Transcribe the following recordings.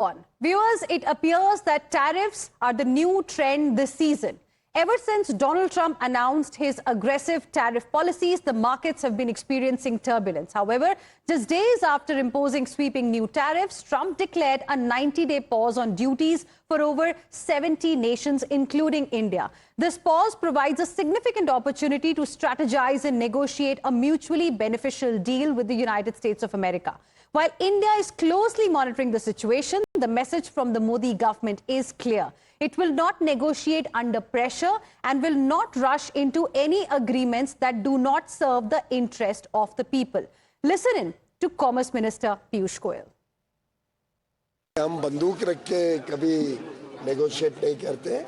on. Viewers, it appears that tariffs are the new trend this season. Ever since Donald Trump announced his aggressive tariff policies, the markets have been experiencing turbulence. However, just days after imposing sweeping new tariffs, Trump declared a 90-day pause on duties for over 70 nations, including India. This pause provides a significant opportunity to strategize and negotiate a mutually beneficial deal with the United States of America. While India is closely monitoring the situation, the message from the Modi government is clear. It will not negotiate under pressure and will not rush into any agreements that do not serve the interest of the people. Listen in to Commerce Minister Piyush Goyal. हम बंदूक रख के कभी negotiate नहीं करते।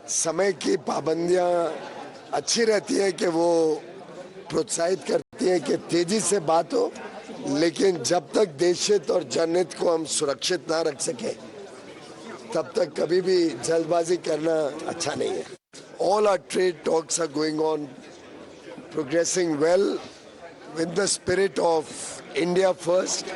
समय की पाबंदियां अच्छी रहती है कि वो प्रोत्साहित करती है कि तेजी से बात हो, लेकिन जब तक देशहित और जनहित को हम सुरक्षित ना रख सके तब तक कभी भी जल्दबाजी करना अच्छा नहीं है। All our trade talks are going on, progressing well with the spirit of India first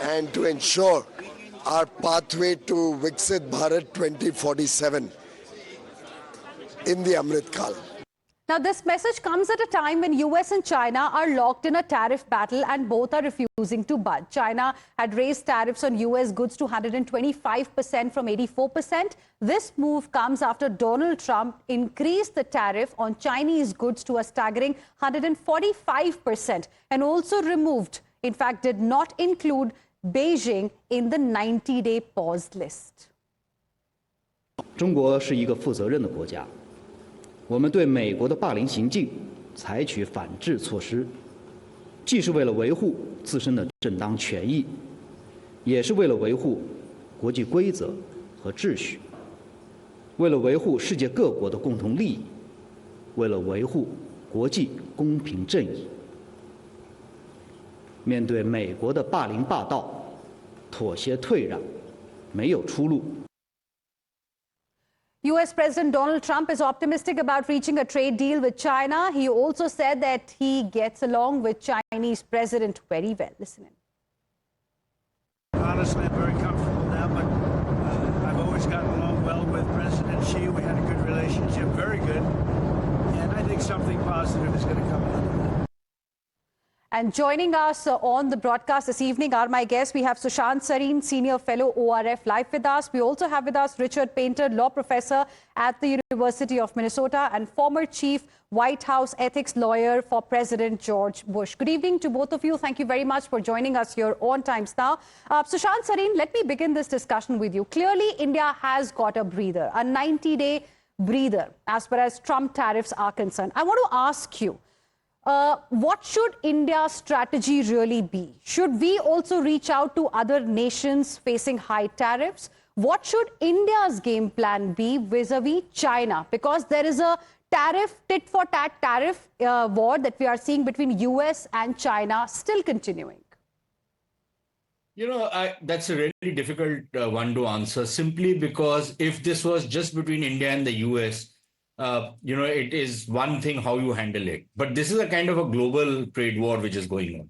and to ensure our pathway to Viksit Bharat 2047 in the Amrit Kal. Now, this message comes at a time when US and China are locked in a tariff battle and both are refusing to budge. China had raised tariffs on US goods to 125% from 84%. This move comes after Donald Trump increased the tariff on Chinese goods to a staggering 145% and also removed, in fact, did not include Beijing in the 90-day pause list. 中国是一个负责任的国家。 我们对美国的霸凌行径采取反制措施，既是为了维护自身的正当权益，也是为了维护国际规则和秩序，为了维护世界各国的共同利益，为了维护国际公平正义。面对美国的霸凌霸道、妥协退让，没有出路。 US President Donald Trump is optimistic about reaching a trade deal with China. He also said that he gets along with Chinese President very well. Listen in. Honestly, I'm very comfortable now, but I've always gotten along well with President Xi. We had a good relationship, very good. And I think something positive is going to come out of that. And joining us on the broadcast this evening are my guests. We have Sushant Sareen, Senior Fellow ORF, live with us. We also have with us Richard Painter, Law Professor at the University of Minnesota and former Chief White House Ethics Lawyer for President George Bush. Good evening to both of you. Thank you very much for joining us here on Times Now. Sushant Sareen, let me begin this discussion with you. Clearly, India has got a breather, a 90-day breather as far as Trump tariffs are concerned. I want to ask you, what should India's strategy really be? Should we also reach out to other nations facing high tariffs? What should India's game plan be vis-a-vis China? Because there is a tariff, tit-for-tat tariff war that we are seeing between US and China still continuing. You know, that's a really difficult one to answer, simply because if this was just between India and the US, you know, it is one thing how you handle it. But this is a kind of a global trade war which is going on.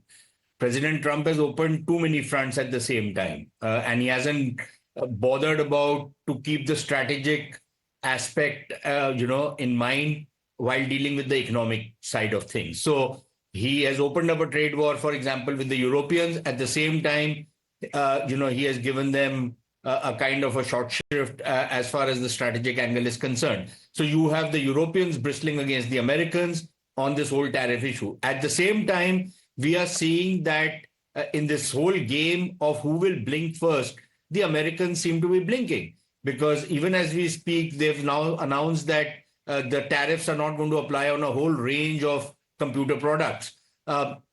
President Trump has opened too many fronts at the same time, and he hasn't bothered about to keep the strategic aspect, you know, in mind while dealing with the economic side of things. So he has opened up a trade war, for example, with the Europeans. At the same time, you know, he has given them a kind of a short shrift as far as the strategic angle is concerned. So you have the Europeans bristling against the Americans on this whole tariff issue. At the same time, we are seeing that in this whole game of who will blink first, the Americans seem to be blinking, because even as we speak, they've now announced that the tariffs are not going to apply on a whole range of computer products,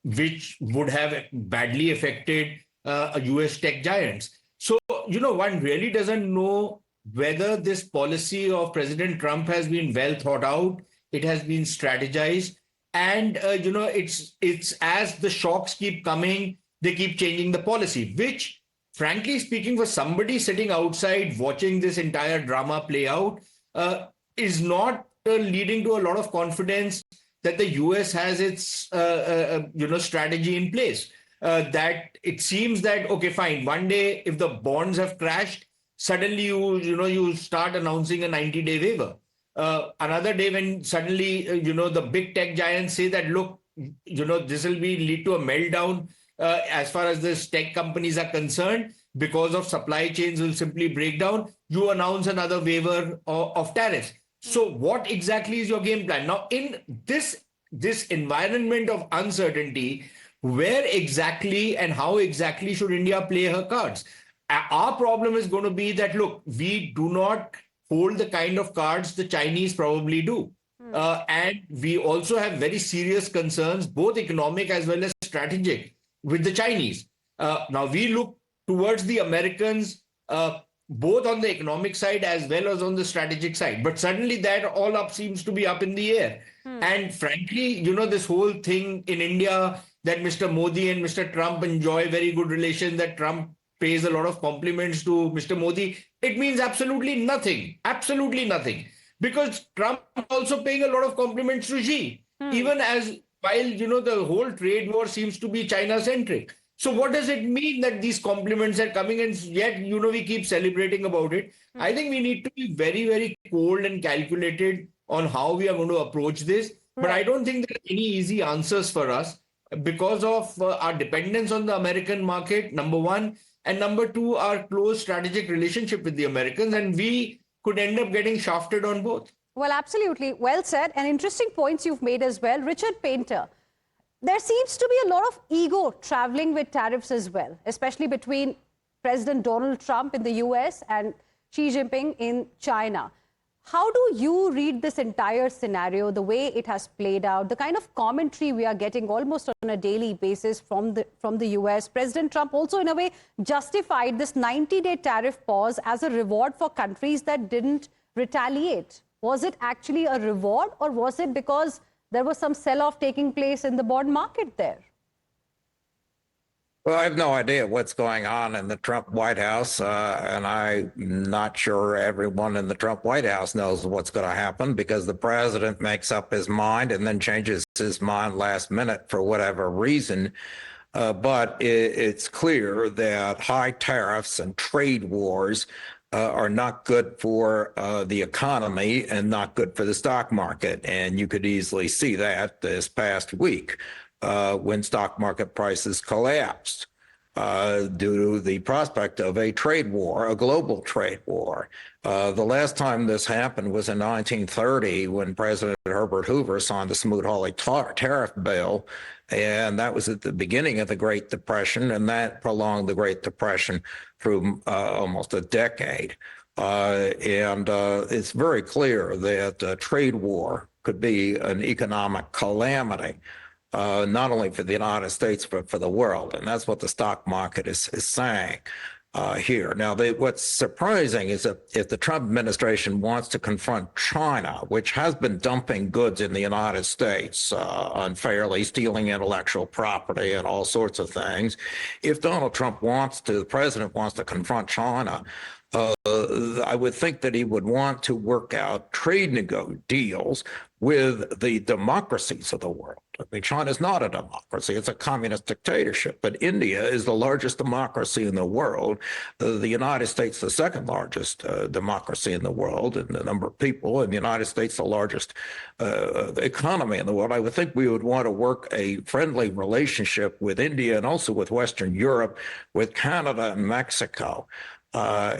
which would have badly affected US tech giants. So, you know, one really doesn't know whether this policy of President Trump has been well thought out, it has been strategized, and, you know, it's as the shocks keep coming, they keep changing the policy, which, frankly speaking, for somebody sitting outside watching this entire drama play out, is not leading to a lot of confidence that the US has its, you know, strategy in place. that it seems that, okay, fine, one day if the bonds have crashed, suddenly you start announcing a 90-day waiver. Another day when suddenly, the big tech giants say that, look, this will lead to a meltdown as far as the tech companies are concerned because of supply chains will simply break down. You announce another waiver of tariffs. So what exactly is your game plan? Now, in this environment of uncertainty, where exactly and how exactly should India play her cards? Our problem is going to be that, look, we do not hold the kind of cards the Chinese probably do. And we also have very serious concerns, both economic as well as strategic, with the Chinese. Now, we look towards the Americans, both on the economic side as well as on the strategic side. But suddenly that all up seems to be up in the air. And frankly, this whole thing in India that Mr. Modi and Mr. Trump enjoy very good relations, that Trump pays a lot of compliments to Mr. Modi, it means absolutely nothing. Absolutely nothing. Because Trump is also paying a lot of compliments to Xi, even as while, the whole trade war seems to be China-centric. So what does it mean that these compliments are coming and yet, we keep celebrating about it? I think we need to be very, very cold and calculated on how we are going to approach this. But I don't think there are any easy answers for us because of our dependence on the American market, number one, and number two, our close strategic relationship with the Americans. And we could end up getting shafted on both. Well, absolutely. Well said. And interesting points you've made as well. Richard Painter, there seems to be a lot of ego traveling with tariffs as well, especially between President Donald Trump in the US and Xi Jinping in China. How do you read this entire scenario, the way it has played out, the kind of commentary we are getting almost on a daily basis from the US? President Trump also, in a way, justified this 90-day tariff pause as a reward for countries that didn't retaliate. Was it actually a reward, or was it because there was some sell-off taking place in the bond market there? Well, I have no idea what's going on in the Trump White House, and I'm not sure everyone in the Trump White House knows what's going to happen, because the president makes up his mind and then changes his mind last minute for whatever reason. But it's clear that high tariffs and trade wars are not good for the economy and not good for the stock market. And you could easily see that this past week when stock market prices collapsed due to the prospect of a trade war, a global trade war. The last time this happened was in 1930 when President Herbert Hoover signed the Smoot-Hawley tariff bill. And that was at the beginning of the Great Depression, and that prolonged the Great Depression through almost a decade. And it's very clear that a trade war could be an economic calamity, not only for the United States, but for the world. And that's what the stock market is saying here. Now, what's surprising is that if the Trump administration wants to confront China, which has been dumping goods in the United States unfairly, stealing intellectual property and all sorts of things, if Donald Trump the president wants to confront China, I would think that he would want to work out trade deals with the democracies of the world. I mean, China is not a democracy. It's a communist dictatorship. But India is the largest democracy in the world. The United States, the second largest democracy in the world in the number of people, and the United States, the largest economy in the world. I would think we would want to work a friendly relationship with India and also with Western Europe, with Canada and Mexico.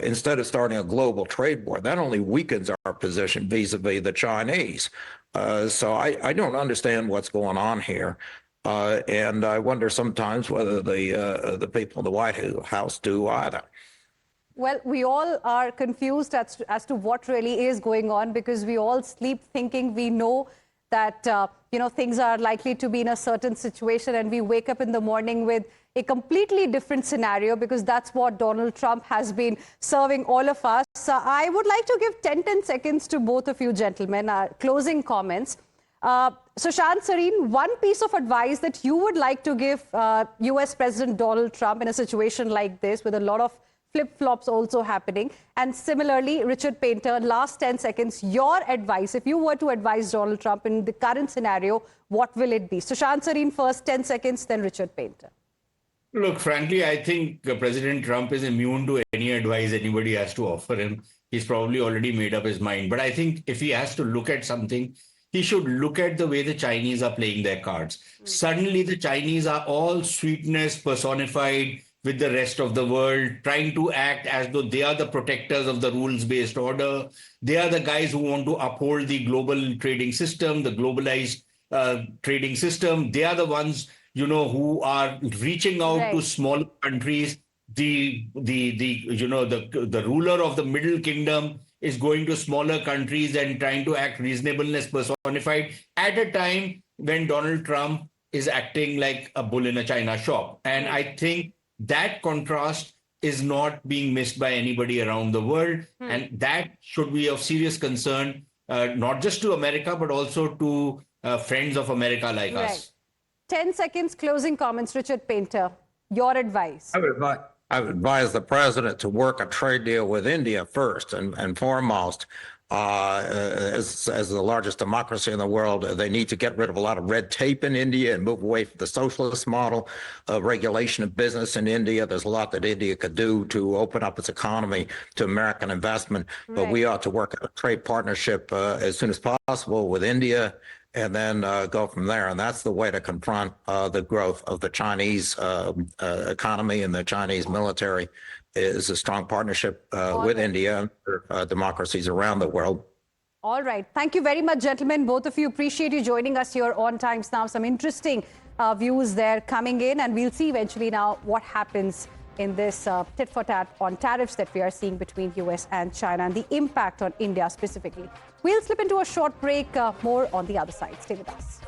Instead of starting a global trade war. That only weakens our position vis-a-vis the Chinese. So I don't understand what's going on here. And I wonder sometimes whether the people in the White House do either. Well, we all are confused as to what really is going on, because we all sleep thinking we know that, things are likely to be in a certain situation, and we wake up in the morning with a completely different scenario, because that's what Donald Trump has been serving all of us. I would like to give 10 seconds to both of you gentlemen, closing comments. Sushant Sareen, one piece of advice that you would like to give US President Donald Trump in a situation like this, with a lot of flip-flops also happening. And similarly, Richard Painter, last 10 seconds, your advice, if you were to advise Donald Trump in the current scenario, what will it be? Sushant Sareen first, 10 seconds, then Richard Painter. Look, frankly, I think President Trump is immune to any advice anybody has to offer him. He's probably already made up his mind. But I think if he has to look at something, he should look at the way the Chinese are playing their cards. Suddenly, the Chinese are all sweetness personified with the rest of the world, trying to act as though they are the protectors of the rules-based order. They are the guys who want to uphold the global trading system, the globalized trading system. They are the ones, who are reaching out to smaller countries. The ruler of the Middle Kingdom is going to smaller countries and trying to act reasonableness personified at a time when Donald Trump is acting like a bull in a china shop. And I think that contrast is not being missed by anybody around the world. And that should be of serious concern, not just to America, but also to friends of America like us. 10 seconds, closing comments. Richard Painter, your advice. I would advise the president to work a trade deal with India first and foremost. As the largest democracy in the world, they need to get rid of a lot of red tape in India and move away from the socialist model of regulation of business in India. There's a lot that India could do to open up its economy to American investment, but we ought to work a trade partnership as soon as possible with India and then go from there. And that's the way to confront the growth of the Chinese economy and the Chinese military, is a strong partnership with India and democracies around the world. All right. Thank you very much, gentlemen. Both of you, appreciate you joining us here on Times Now. Some interesting views there coming in, and we'll see eventually now what happens in this tit for tat on tariffs that we are seeing between US and China and the impact on India specifically. We'll slip into a short break, more on the other side. Stay with us.